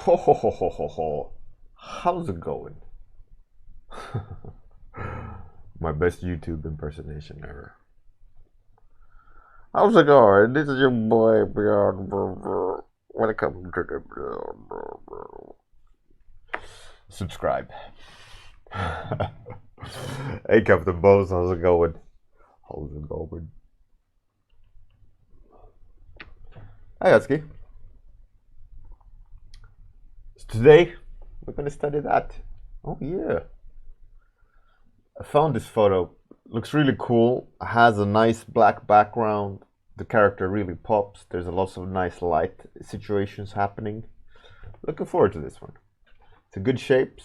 Ho ho ho ho ho ho. How's it going? My best YouTube impersonation ever. How's it going? This is your boy Bjorn. Welcome to the subscribe. Hey Captain Bones, how's it going? How's it going? Hi Husky. So today we're gonna study that. Oh yeah. I found this photo. Looks really cool. Has a nice black background. The character really pops. There's a lots of nice light situations happening. Looking forward to this one. It's a good shapes,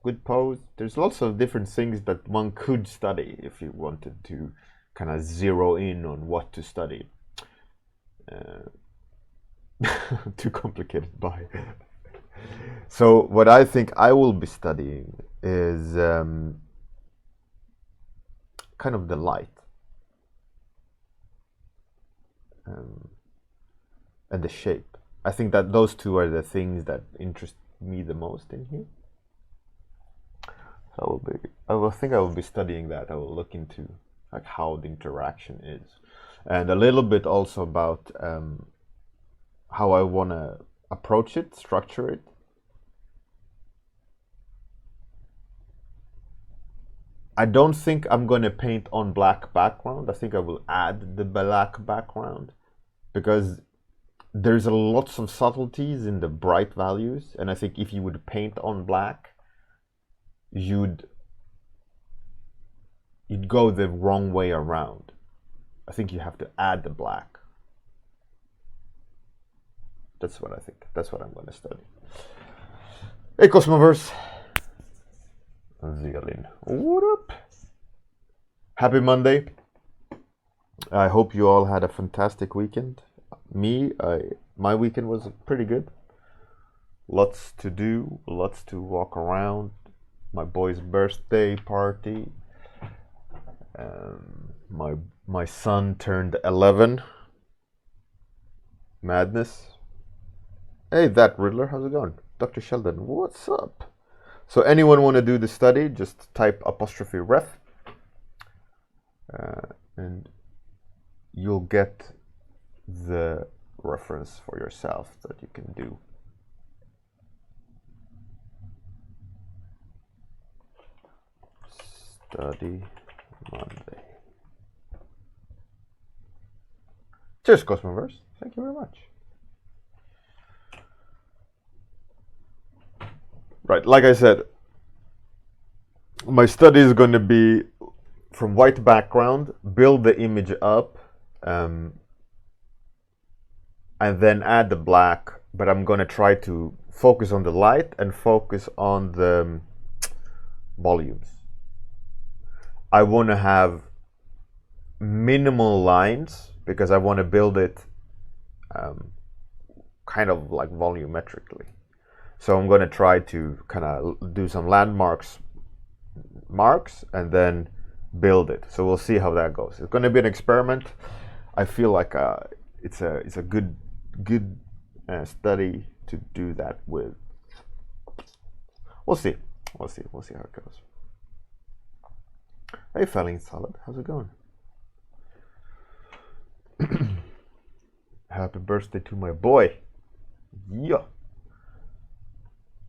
good pose. There's lots of different things that one could study if you wanted to kind of zero in on what to study. Too complicated by. So what I think I will be studying is kind of the light and the shape. I think that those two are the things that interest me the most in here. So I will be studying that. I will look into like how the interaction is, and a little bit also about how I want to approach it, structure it. I don't think I'm going to paint on black background. I think I will add the black background because there's a lots of subtleties in the bright values, and I think if you would paint on black, you'd go the wrong way around. I think you have to add the black. That's what I think. That's what I'm going to study. Hey Cosmoverse. Zealin. What up? Happy Monday. I hope you all had a fantastic weekend. My weekend was pretty good. Lots to do, lots to walk around. My boy's birthday party. My son turned 11. Madness. Hey, that Riddler, how's it going? Dr. Sheldon, what's up? So anyone want to do the study, just type 'ref and you'll get the reference for yourself that you can do. Study Monday. Cheers, Cosmoverse. Thank you very much. Right, like I said, my study is going to be from white background, build the image up, and then add the black, but I'm going to try to focus on the light and focus on the volumes. I want to have minimal lines because I want to build it kind of like volumetrically. So I'm going to try to kind of do some landmarks and then build it. So we'll see how that goes. It's going to be an experiment. I feel like it's a good study to do that with. We'll see how it goes. Hey, Felling Salad, how's it going? Happy birthday to my boy. Yeah.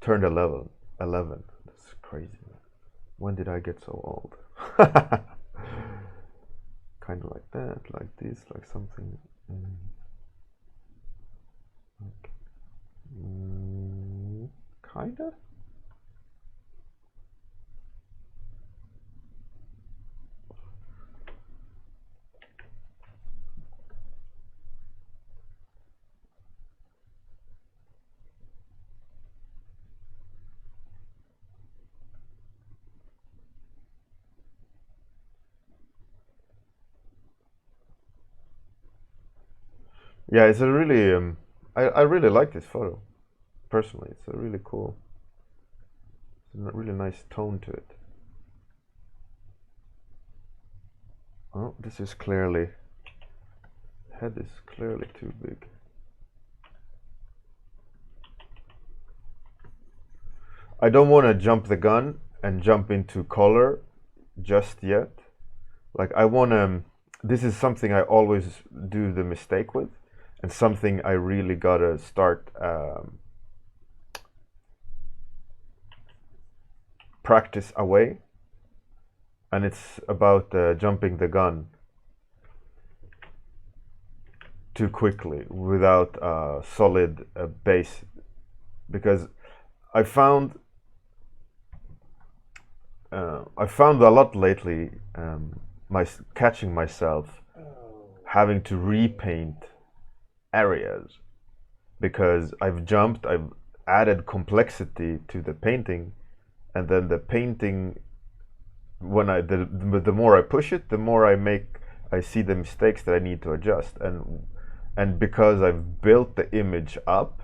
Turned 11. That's crazy. When did I get so old? Kind of like that, like this, like something. Kinda. Yeah, it's a really I really like this photo. Personally, it's a really cool, it's a really nice tone to it. Oh, this is clearly, head is clearly too big. I don't want to jump the gun and jump into color just yet. Like I want to, this is something I always do the mistake with, and something I really gotta start practice away. And it's about jumping the gun too quickly without a solid base, because I found a lot lately catching myself having to repaint areas because I've added complexity to the painting, and then the painting, when the more I push it, the more I see the mistakes that I need to adjust, and because I've built the image up,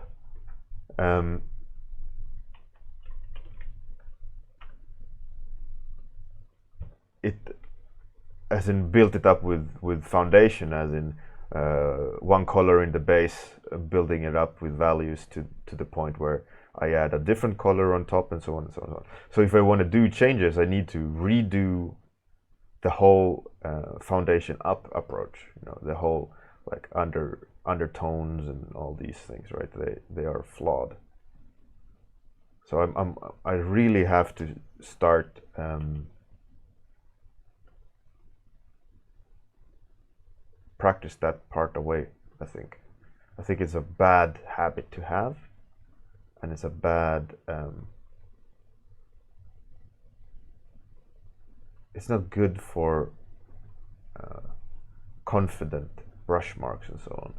as in built it up with foundation, as in one color in the base, building it up with values to the point where I add a different color on top, and so on and so on. So if I want to do changes, I need to redo the whole foundation up approach. You know, the whole like undertones and all these things, right? They are flawed. So I really have to start practice that part away. I think it's a bad habit to have, and it's a bad it's not good for confident brush marks and so on.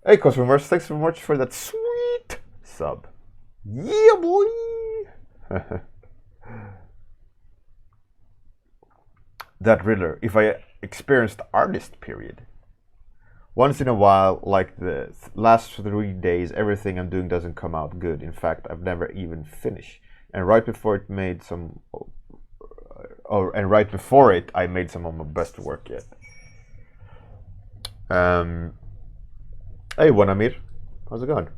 Hey customers, thanks so much for that sweet sub. Yeah boy. That Riddler, if I experienced artist period. Once in a while, like the last 3 days, everything I'm doing doesn't come out good. In fact, I've never even finished. And right before it made some, and right before it, I made some of my best work yet. Hey, Wanamir, how's it going?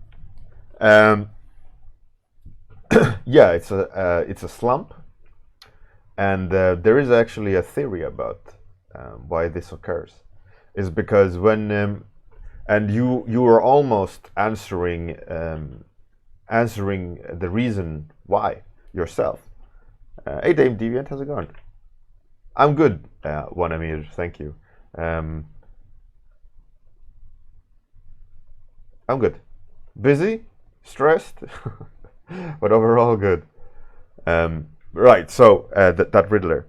Yeah, it's a slump. And there is actually a theory about why this occurs. Is because when and you are almost answering the reason why yourself. Hey Dame Deviant, how's it going? I'm good, Wanamir, thank you. I'm good. Busy, stressed, but overall good. Right, so that Riddler,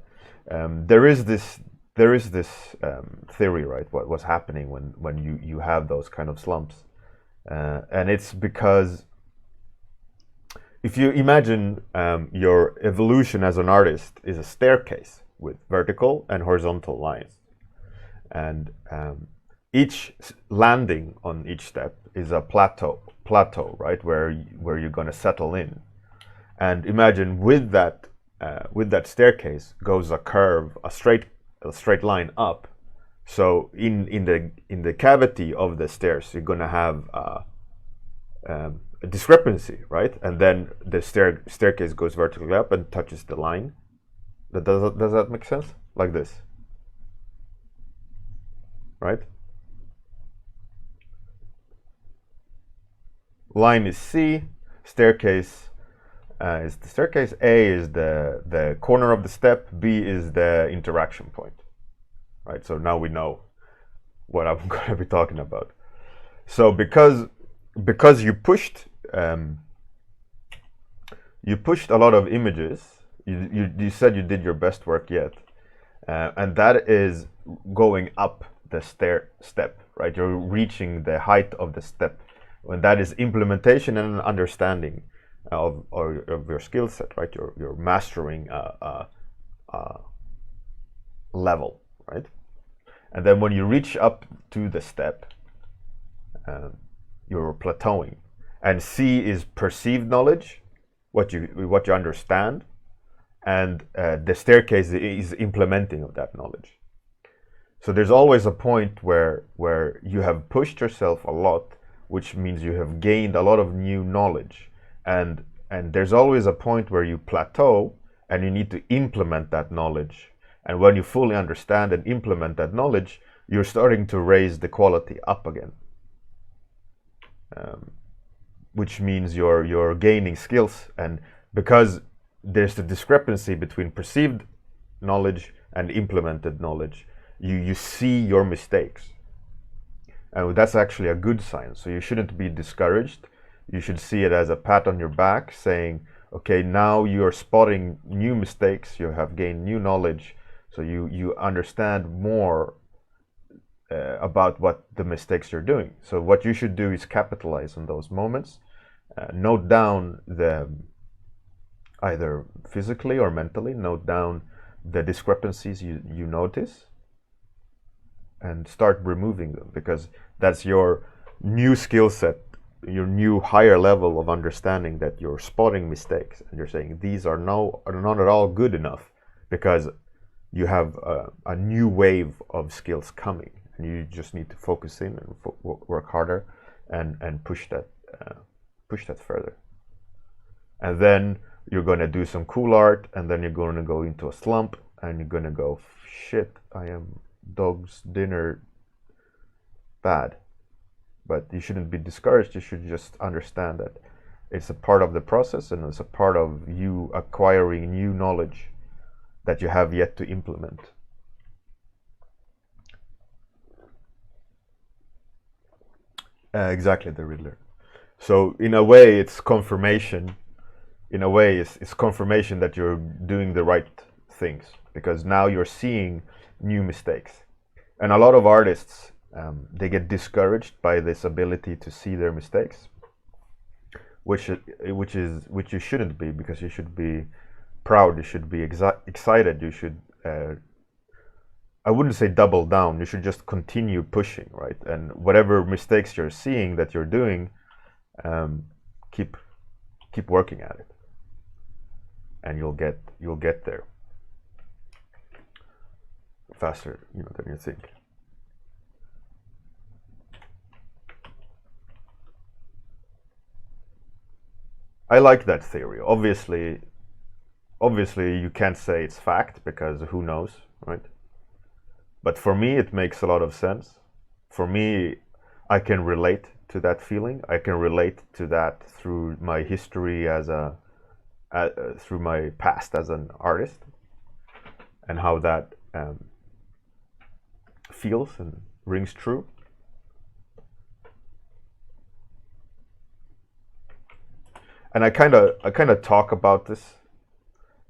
there is this theory, right? What was happening when you have those kind of slumps, and it's because if you imagine your evolution as an artist is a staircase with vertical and horizontal lines, and each landing on each step is a plateau, right? Where you're going to settle in, and imagine with that staircase goes a curve, a straight line up. So in the cavity of the stairs, you're going to have a discrepancy, right? And then the staircase goes vertically up and touches the line. Does that make sense? Like this, right? Line is C, staircase is the staircase, A is the corner of the step, B is the interaction point, right? So now we know what I'm going to be talking about. So because you pushed a lot of images, you said you did your best work yet, and that is going up the step, right? You're reaching the height of the step, when that is implementation and understanding of your skill set, right? You're mastering a level, right? And then when you reach up to the step, you're plateauing. And C is perceived knowledge, what you understand, and the staircase is implementing of that knowledge. So there's always a point where you have pushed yourself a lot, which means you have gained a lot of new knowledge, and there's always a point where you plateau and you need to implement that knowledge. And when you fully understand and implement that knowledge, you're starting to raise the quality up again, which means you're gaining skills. And because there's the discrepancy between perceived knowledge and implemented knowledge, you see your mistakes, and that's actually a good sign. So you shouldn't be discouraged. You should see it as a pat on your back saying, okay, now you're spotting new mistakes, you have gained new knowledge, so you understand more about what the mistakes you're doing. So what you should do is capitalize on those moments, note down either physically or mentally, note down the discrepancies you notice, and start removing them, because that's your new skill set, your new higher level of understanding, that you're spotting mistakes and you're saying these are not at all good enough, because you have a new wave of skills coming, and you just need to focus in and work harder and push that further. And then you're going to do some cool art, and then you're going to go into a slump, and you're going to go, shit, I am dog's dinner bad. But you shouldn't be discouraged. You should just understand that it's a part of the process, and it's a part of you acquiring new knowledge that you have yet to implement. Exactly, the Riddler. So in a way, it's confirmation. In a way, it's confirmation that you're doing the right things, because now you're seeing new mistakes. And a lot of artists, they get discouraged by this ability to see their mistakes, which you shouldn't be, because you should be proud. You should be excited. You should. I wouldn't say double down. You should just continue pushing, right? And whatever mistakes you're seeing that you're doing, keep working at it, and you'll get there faster, than you think. I like that theory. Obviously you can't say it's fact, because who knows, right? But for me, it makes a lot of sense. For me, I can relate to that feeling. I can relate to that through my history through my past as an artist, and how that feels and rings true. And I kind of talk about this,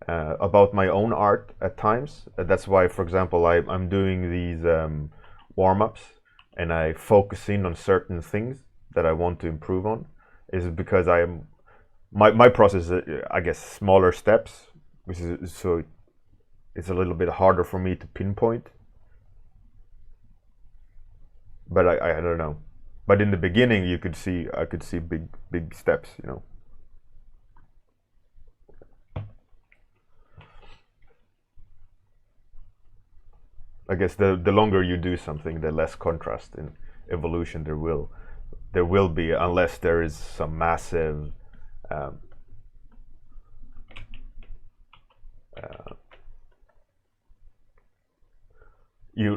about my own art at times. That's why, for example, I'm doing these warm-ups, and I focus in on certain things that I want to improve on, is because my process is, I guess, smaller steps, so it's a little bit harder for me to pinpoint. But I don't know. But in the beginning, I could see big steps, I guess the longer you do something, the less contrast in evolution there will be, unless there is some massive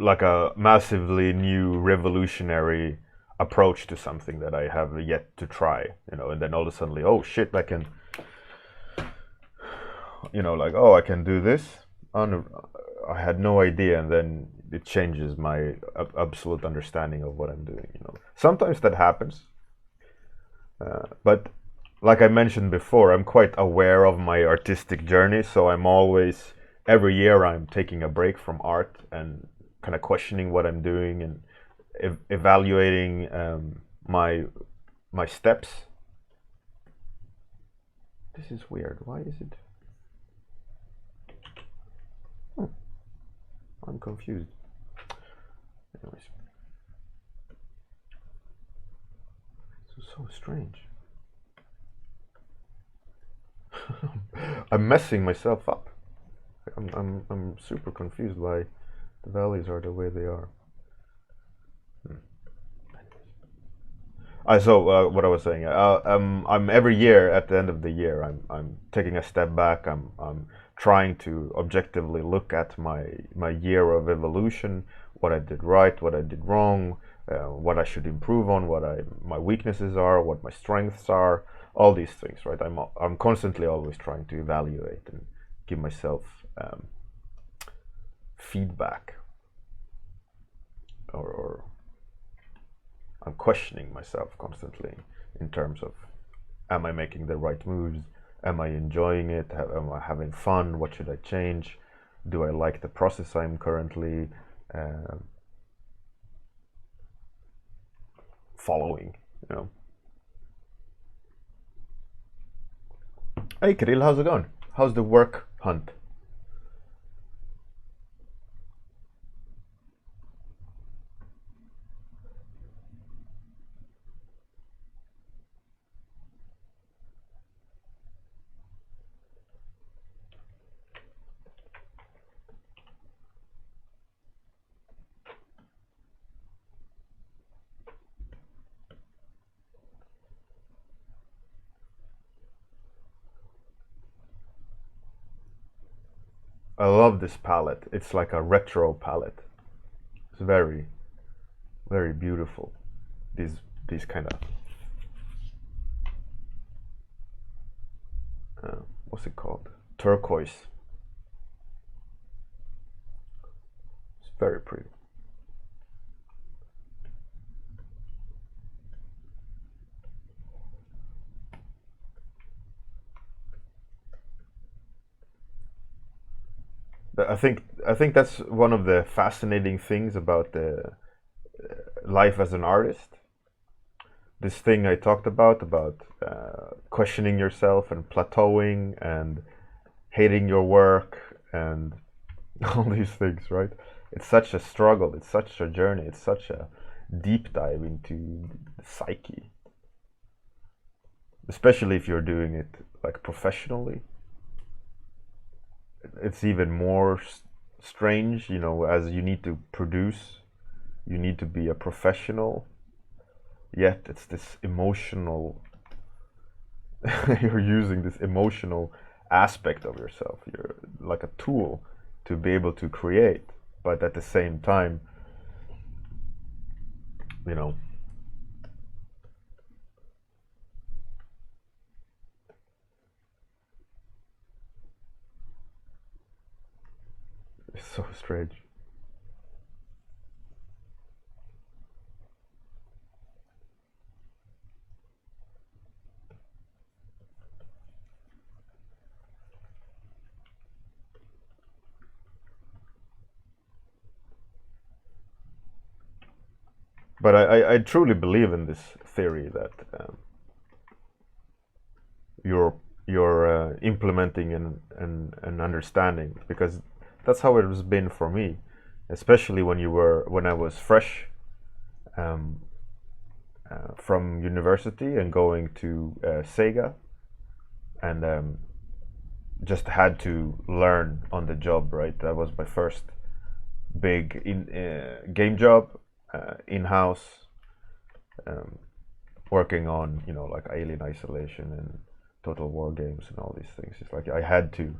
like a massively new revolutionary approach to something that I have yet to try, and then all of a sudden, oh shit, I can, like, oh, I can do this. I had no idea, and then it changes my absolute understanding of what I'm doing. Sometimes that happens, but like I mentioned before, I'm quite aware of my artistic journey. So every year I'm taking a break from art and kind of questioning what I'm doing, and evaluating my steps. This is weird. Why is it? I'm confused. Anyways, this is so strange. I'm messing myself up. I'm super confused why The values are the way they are. So what I was saying, I'm every year at the end of the year, I'm taking a step back. I'm trying to objectively look at my year of evolution, what I did right, what I did wrong, what I should improve on, what my weaknesses are, what my strengths are, all these things, right? I'm constantly always trying to evaluate and give myself feedback, or I'm questioning myself constantly in terms of, am I making the right moves? Am I enjoying it? Am I having fun? What should I change? Do I like the process I'm currently following? You know. Hey Kirill, how's it going? How's the work hunt? I love this palette. It's like a retro palette. It's very, very beautiful. These kind of what's it called? Turquoise. It's very pretty. I think that's one of the fascinating things about the life as an artist. This thing I talked about questioning yourself and plateauing and hating your work and all these things, right? It's such a struggle. It's such a journey. It's such a deep dive into the psyche, especially if you're doing it like professionally. It's even more strange, you know, as you need to produce, you need to be a professional, yet it's this emotional you're using this emotional aspect of yourself. You're like a tool to be able to create, but at the same time, you know, it's so strange. But I truly believe in this theory that you're implementing an understanding, because that's how it has been for me, especially when I was fresh from university and going to Sega, and just had to learn on the job, right? That was my first big game job, in-house, working on, you know, like Alien Isolation and Total War games and all these things. It's like I had to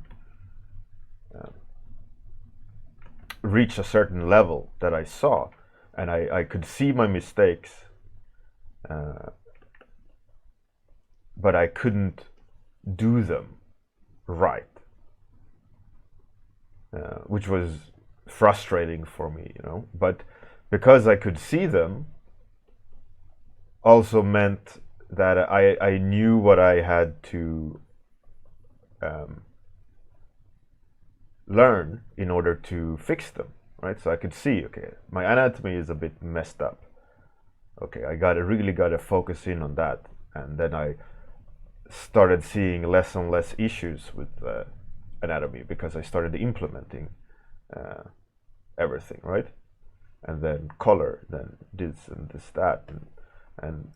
reach a certain level that I saw, and I could see my mistakes, but I couldn't do them right, which was frustrating for me, you know. But because I could see them, also meant that I knew what I had to learn in order to fix them, right? So I could see, okay, my anatomy is a bit messed up. Okay, I really gotta focus in on that, and then I started seeing less and less issues with anatomy because I started implementing everything, right? And then color, then this and this, that, and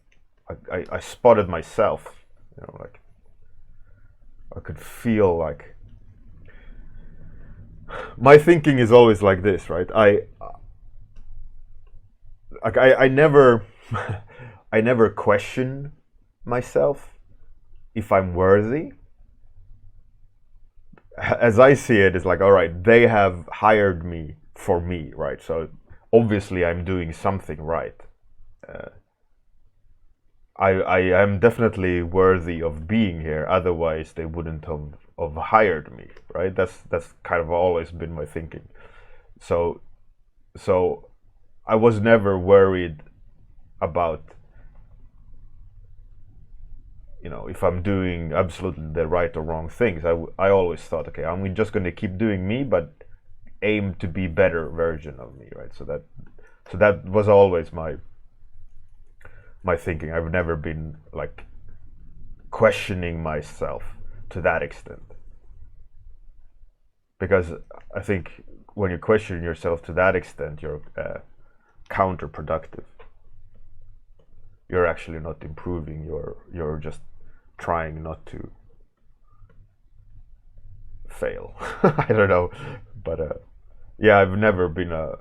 I spotted myself, you know, like I could feel like my thinking is always like this, right? I never I never question myself if I'm worthy. As I see it, it's like, all right, they have hired me for me, right? So obviously I'm doing something right. I am definitely worthy of being here. Otherwise, they wouldn't have hired me, right? That's kind of always been my thinking. So so I was never worried about, if I'm doing absolutely the right or wrong things. I always thought, okay, I'm just going to keep doing me, but aim to be better version of me, right? So that was always my thinking. I've never been like questioning myself to that extent, because I think when you question yourself to that extent, you're counterproductive. You're actually not improving. You're just trying not to fail. I don't know, but yeah, I've never been a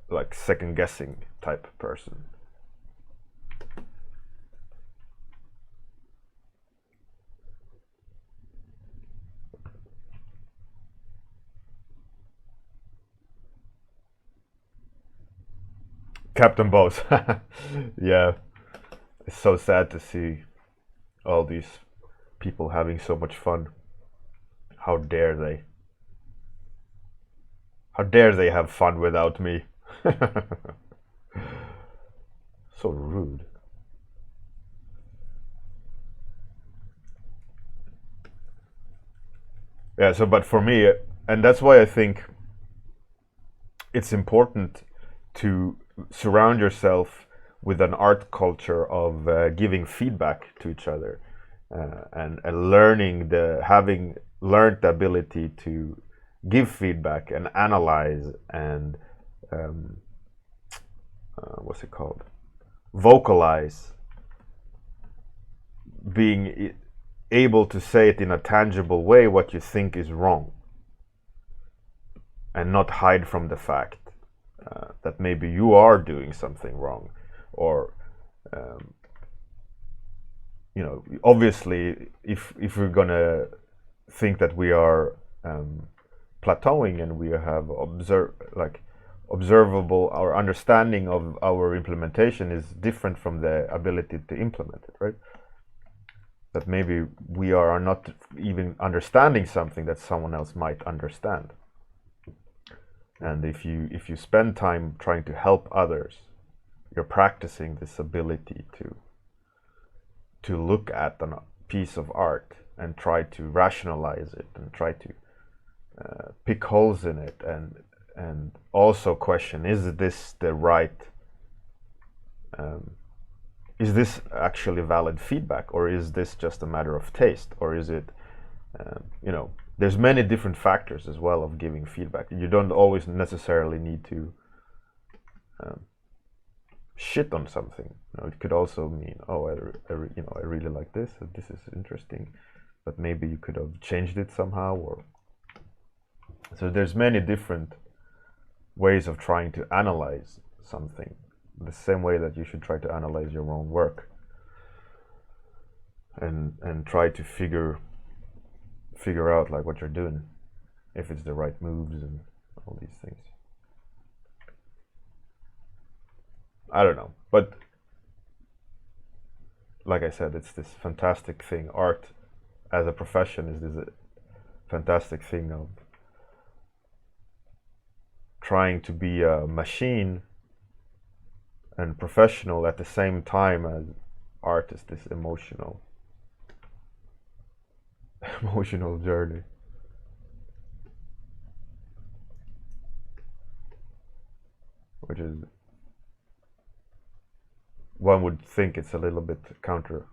like second guessing type person. Captain Boss. Yeah, it's so sad to see all these people having so much fun. How dare they? How dare they have fun without me? So rude. Yeah, so but for me, and that's why I think it's important to surround yourself with an art culture of giving feedback to each other, and having learned the ability to give feedback and analyze and um, what's it called, vocalize, being able to say it in a tangible way what you think is wrong, and not hide from the fact that maybe you are doing something wrong, or um, obviously, if we're gonna think that we are plateauing, and we have observable, our understanding of our implementation is different from the ability to implement it, right? That maybe we are not even understanding something that someone else might understand. And if you spend time trying to help others, you're practicing this ability to look at a piece of art and try to rationalize it, and try to pick holes in it, and also question, is this the right is this actually valid feedback, or is this just a matter of taste, or is it there's many different factors as well of giving feedback. You don't always necessarily need to shit on something. It could also mean, oh, I really like this. This is interesting, but maybe you could have changed it somehow. Or so there's many different ways of trying to analyze something, the same way that you should try to analyze your own work, and try to figure out like what you're doing, if it's the right moves and all these things. I don't know, but like I said, it's this fantastic thing. Art as a profession is this fantastic thing of trying to be a machine and professional at the same time, as art is this emotional journey. Which is, one would think it's a little bit counterproductive.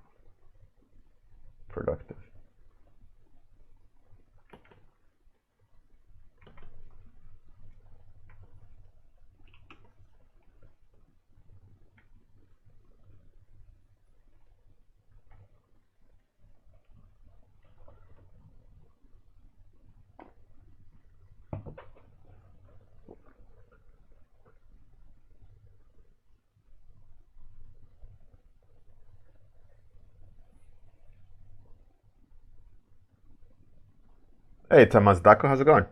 Hey, Thomas Daco, how's it going?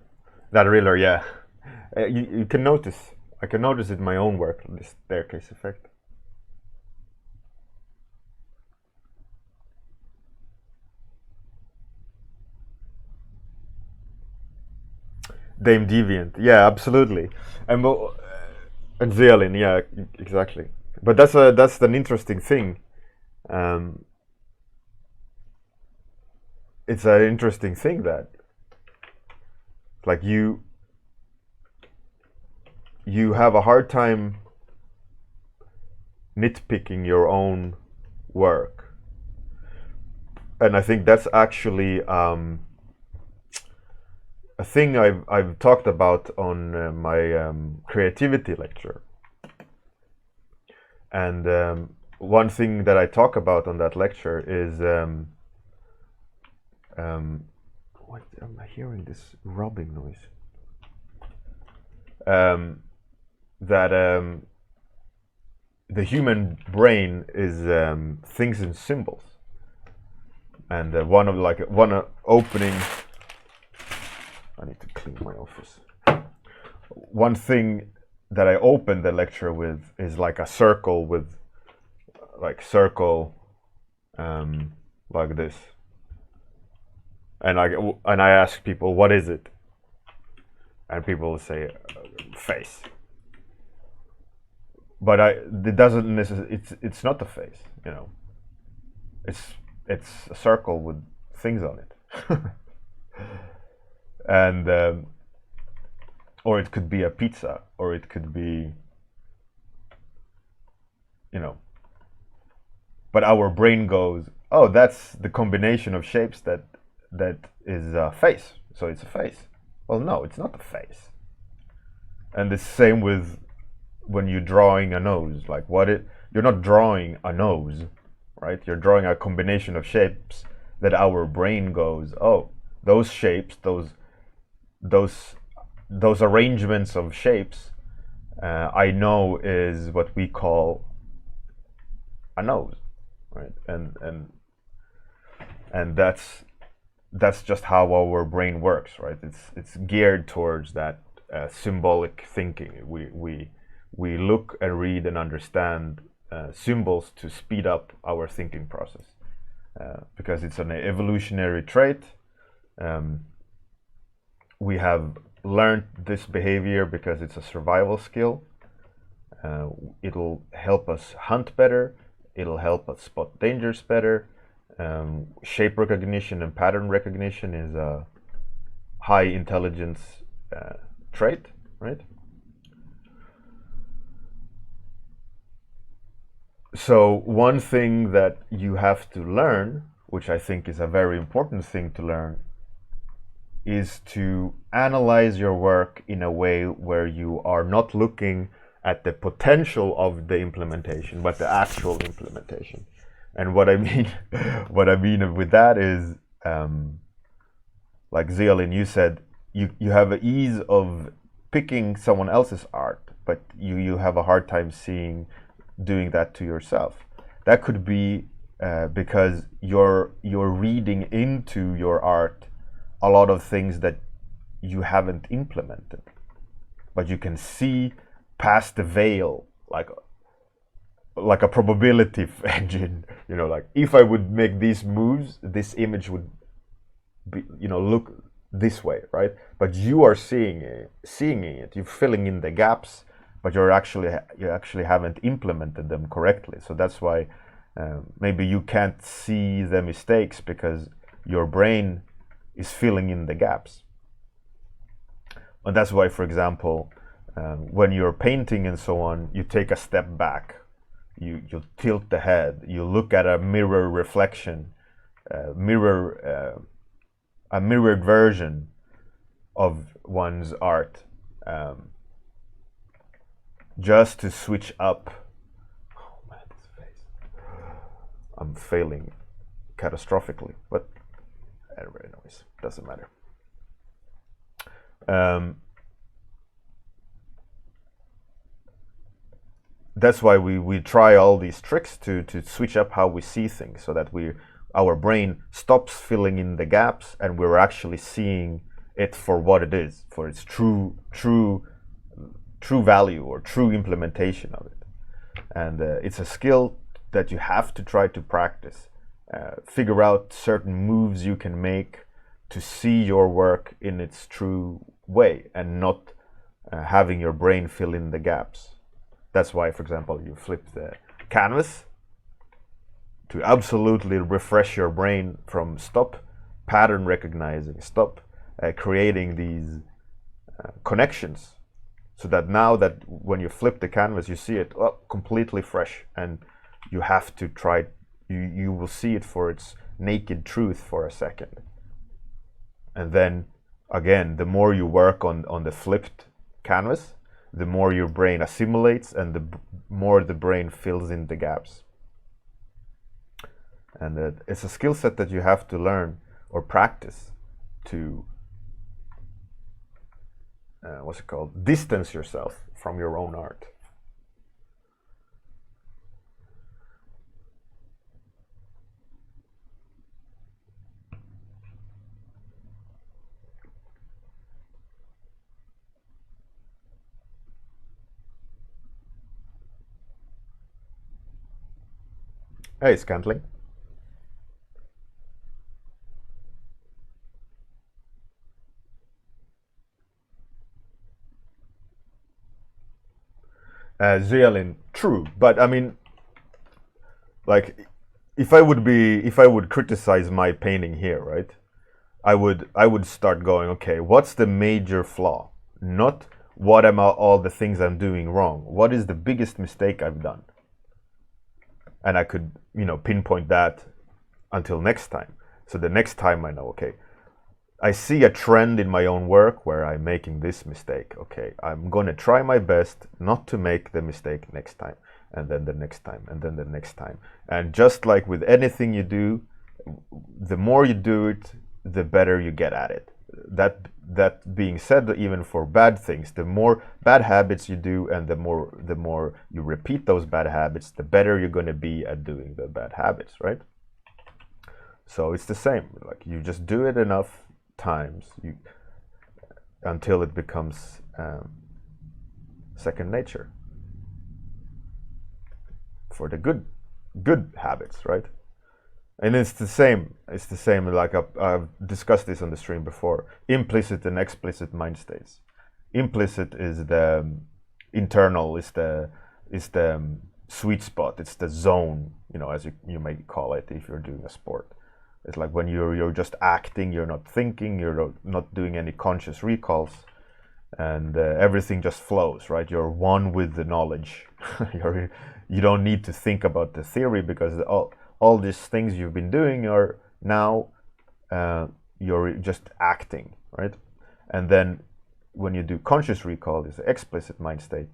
That reeler, yeah. You can notice. I can notice it in my own work, this staircase effect. Dame Deviant, yeah, absolutely. And and Zealin, yeah, exactly. But that's an interesting thing. Um, it's an interesting thing that like you have a hard time nitpicking your own work, and I think that's actually a thing I've talked about on my creativity lecture. And one thing that I talk about on that lecture is what am I hearing? This rubbing noise. That the human brain is thinks in symbols, and one opening. I need to clean my office. One thing that I opened the lecture with is like a circle with like this, and I ask people, what is it? And people will say face. But it doesn't necessarily. It's not the face, you know. It's a circle with things on it. And or it could be a pizza, or it could be, you know. But our brain goes, oh, that's the combination of shapes that is a face, so it's a face. Well, no, it's not a face. And the same with when you're drawing a nose. Like you're not drawing a nose, right? You're drawing a combination of shapes that our brain goes, oh, those shapes, those arrangements of shapes, I know is what we call a nose, right? And that's just how our brain works, right? It's geared towards that symbolic thinking. We look and read and understand symbols to speed up our thinking process, because it's an evolutionary trait. We have learned this behavior because it's a survival skill. It'll help us hunt better. It'll help us spot dangers better. Shape recognition and pattern recognition is a high intelligence trait, right? So one thing that you have to learn, which I think is a very important thing to learn, is to analyze your work in a way where you are not looking at the potential of the implementation, but the actual implementation. And what I mean, with that is, like Zealin, you said, you have an ease of picking someone else's art, but you have a hard time doing that to yourself. That could be because you're reading into your art a lot of things that you haven't implemented, but you can see past the veil, like a probability engine. You know, like if I would make these moves, this image would be, you know, look this way, right? But you are seeing it. You're filling in the gaps, but you actually haven't implemented them correctly. So that's why maybe you can't see the mistakes, because your brain is filling in the gaps. And that's why, for example, when you're painting and so on, you take a step back, you tilt the head, you look at a mirror reflection, a mirrored version of one's art, just to switch up. Oh man, this face. I'm failing catastrophically, but anyways, doesn't matter. That's why we try all these tricks to switch up how we see things, so that our brain stops filling in the gaps and we're actually seeing it for what it is, for its true value or true implementation of it. And it's a skill that you have to try to practice. Figure out certain moves you can make to see your work in its true way, and not having your brain fill in the gaps. That's why, for example, you flip the canvas to absolutely refresh your brain from stop pattern recognizing, stop creating these connections, so that now that when you flip the canvas, you see it completely fresh, and you have to try, you will see it for its naked truth for a second. And then again, the more you work on the flipped canvas, the more your brain assimilates, and the more the brain fills in the gaps. And it's a skill set that you have to learn or practice to what's it called? Distance yourself from your own art. Hey, Scantling. Zealin, true, but I mean, like, if I would criticize my painting here, right? I would start going, okay, what's the major flaw? Not what am all the things I'm doing wrong. What is the biggest mistake I've done? And I could, pinpoint that until next time. So the next time I know, okay, I see a trend in my own work where I'm making this mistake. Okay, I'm going to try my best not to make the mistake next time, and then the next time, and then the next time. And just like with anything you do, the more you do it, the better you get at it. That being said, even for bad things, the more bad habits you do, and the more you repeat those bad habits, the better you're going to be at doing the bad habits, right? So it's the same. Like, you just do it enough times until it becomes second nature for the good habits, right? And it's the same like I've discussed this on the stream before. Implicit and explicit mind states. Implicit is the internal, is the sweet spot, it's the zone, as you may call it if you're doing a sport. It's like when you're just acting, you're not thinking, you're not doing any conscious recalls, and everything just flows, right? You're one with the knowledge. You don't need to think about the theory, because all these things you've been doing are now you're just acting, right? And then when you do conscious recall, this explicit mind state,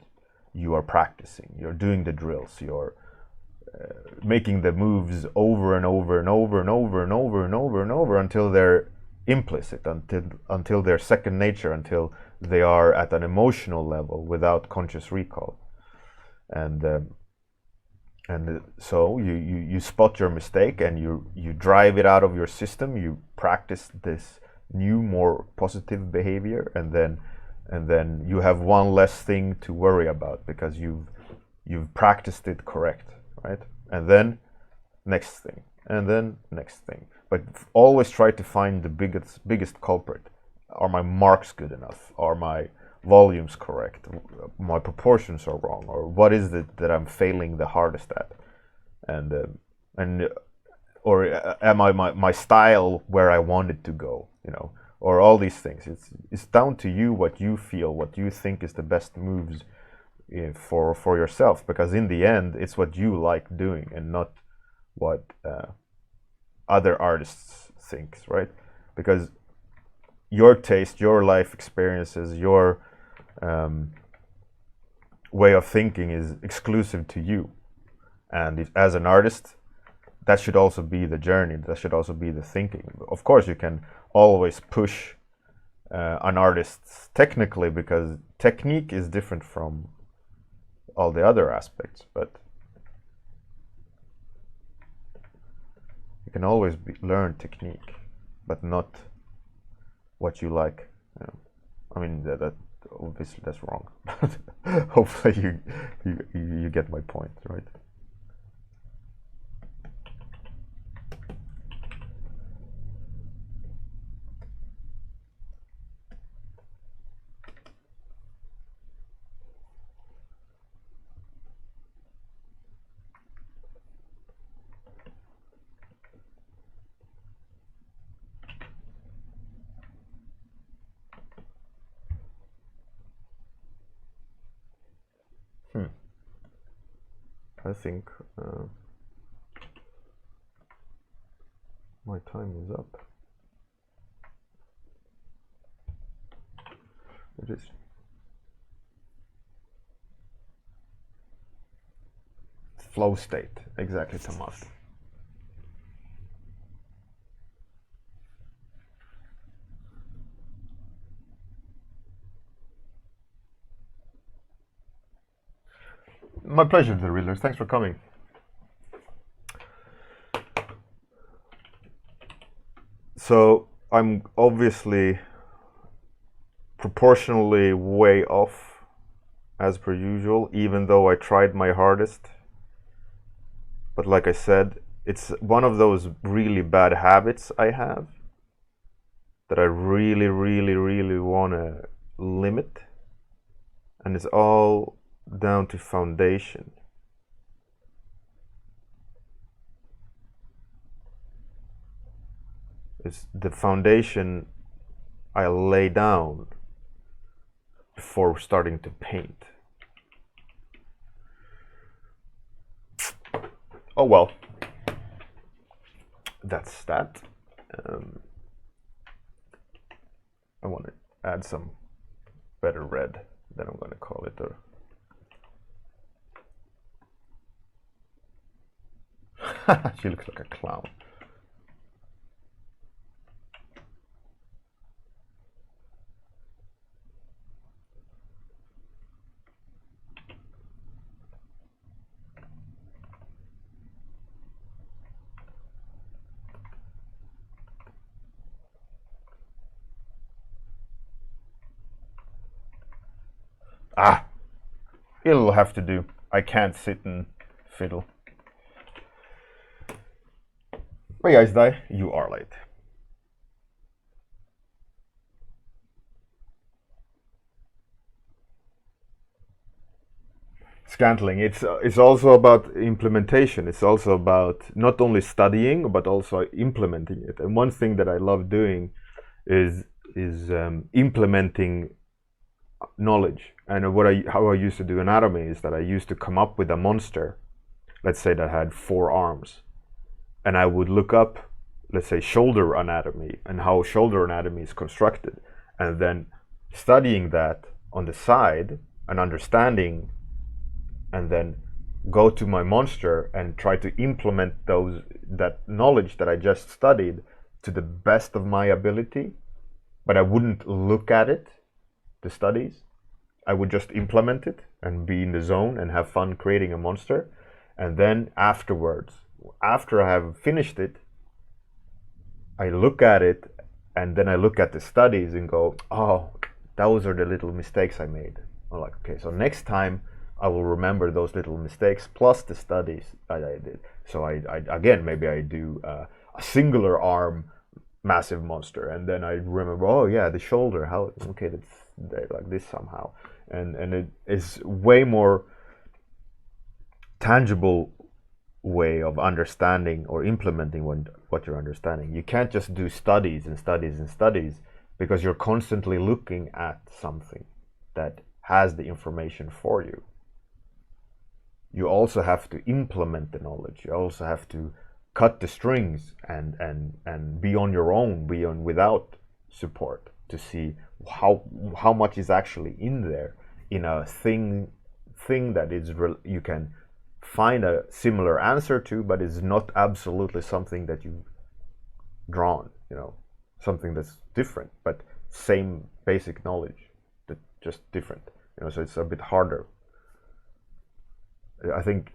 you are practicing, you're doing the drills, you're making the moves over and over and over and over and over and over and over until they're implicit, until they're second nature, until they are at an emotional level without conscious recall. And so you spot your mistake, and you drive it out of your system. You practice this new, more positive behavior, and then you have one less thing to worry about, because you've practiced it correct, right? And then next thing, and then next thing. But always try to find the biggest culprit. Are my marks good enough? Are my volumes correct? My proportions are wrong, or what is it that I'm failing the hardest at? Or am I my style where I want it to go? Or all these things. It's down to you, what you feel, what you think is the best moves for yourself, because in the end it's what you like doing, and not what other artists think, right? Because your taste, your life experiences, your way of thinking is exclusive to you. And as an artist, that should also be the journey, that should also be the thinking. Of course, you can always push an artist technically, because technique is different from all the other aspects, but you can always learn technique, but not what you like I mean, that obviously that's wrong. Hopefully you get my point, right? I think my time is up. It is. Flow state, exactly, Tomas. My pleasure, the Reelers. Thanks for coming. So I'm obviously proportionally way off as per usual, even though I tried my hardest. But like I said, it's one of those really bad habits I have that I really, really, really want to limit. And it's all down to foundation. It's the foundation I lay down before starting to paint. Oh well, that's that. I want to add some better red, then I'm going to call it a... She looks like a clown. Ah, it'll have to do. I can't sit and fiddle. Vad gör dig? You are late. Scantling. It's also about implementation. It's also about not only studying but also implementing it. And one thing that I love doing is implementing knowledge. And how I used to do anatomy is that I used to come up with a monster, let's say that had 4 arms, and I would look up, let's say, shoulder anatomy and how shoulder anatomy is constructed, and then studying that on the side and understanding, and then go to my monster and try to implement that knowledge that I just studied to the best of my ability. But I wouldn't look at it, the studies. I would just implement it and be in the zone and have fun creating a monster. And then afterwards, after I have finished it, I look at it, and then I look at the studies and go, oh, those are the little mistakes I made. I'm like, okay, so next time I will remember those little mistakes plus the studies that I did. So I again, maybe I do a singular arm massive monster, and then I remember, oh yeah, the shoulder, how, okay, that's like this somehow, and it is way more tangible way of understanding or implementing what you're understanding. You can't just do studies and studies and studies, because you're constantly looking at something that has the information for you. You also have to implement the knowledge. You also have to cut the strings and be on your own, be on without support, to see how much is actually in there in a thing that is you can find a similar answer to, but is not absolutely something that you've drawn, something that's different, but same basic knowledge, that just different, so it's a bit harder. I think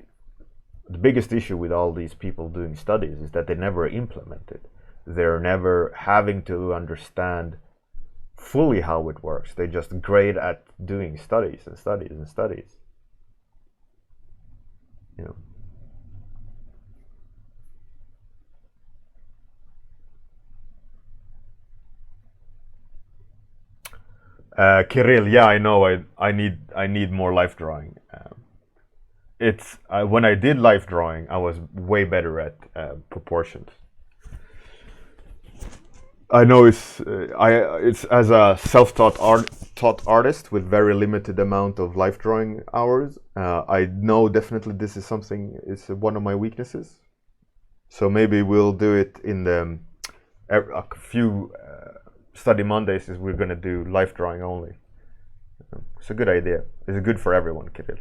the biggest issue with all these people doing studies is that they never implement it. They're never having to understand fully how it works. They're just great at doing studies and studies and studies. You know. Kirill, yeah, I know. I need more life drawing. It's when I did life drawing, I was way better at proportions. I know it's as a self-taught artist with very limited amount of life drawing hours. I know definitely this is something. It's one of my weaknesses. So maybe we'll do it in the a few study Mondays. Is we're gonna do life drawing only. It's a good idea. It's good for everyone, Kirill.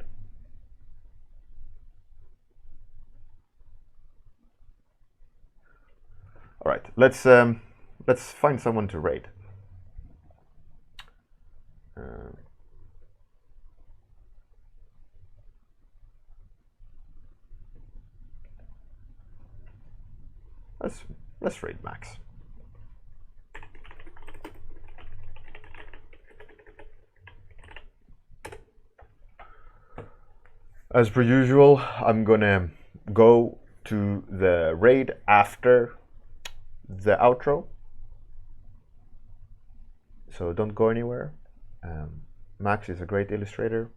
All right, let's find someone to raid. Let's raid Max. As per usual, I'm gonna go to the raid after the outro. So don't go anywhere. Max is a great illustrator.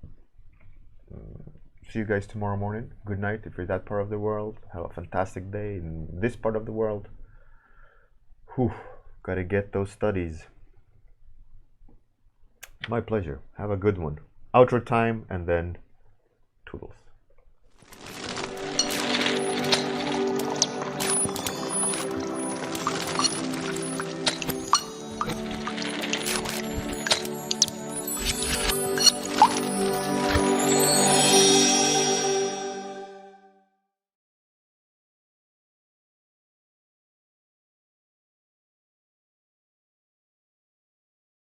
See you guys tomorrow morning. Good night if you're that part of the world. Have a fantastic day in this part of the world. Whew, gotta get those studies. My pleasure. Have a good one. Outro time and then toodles.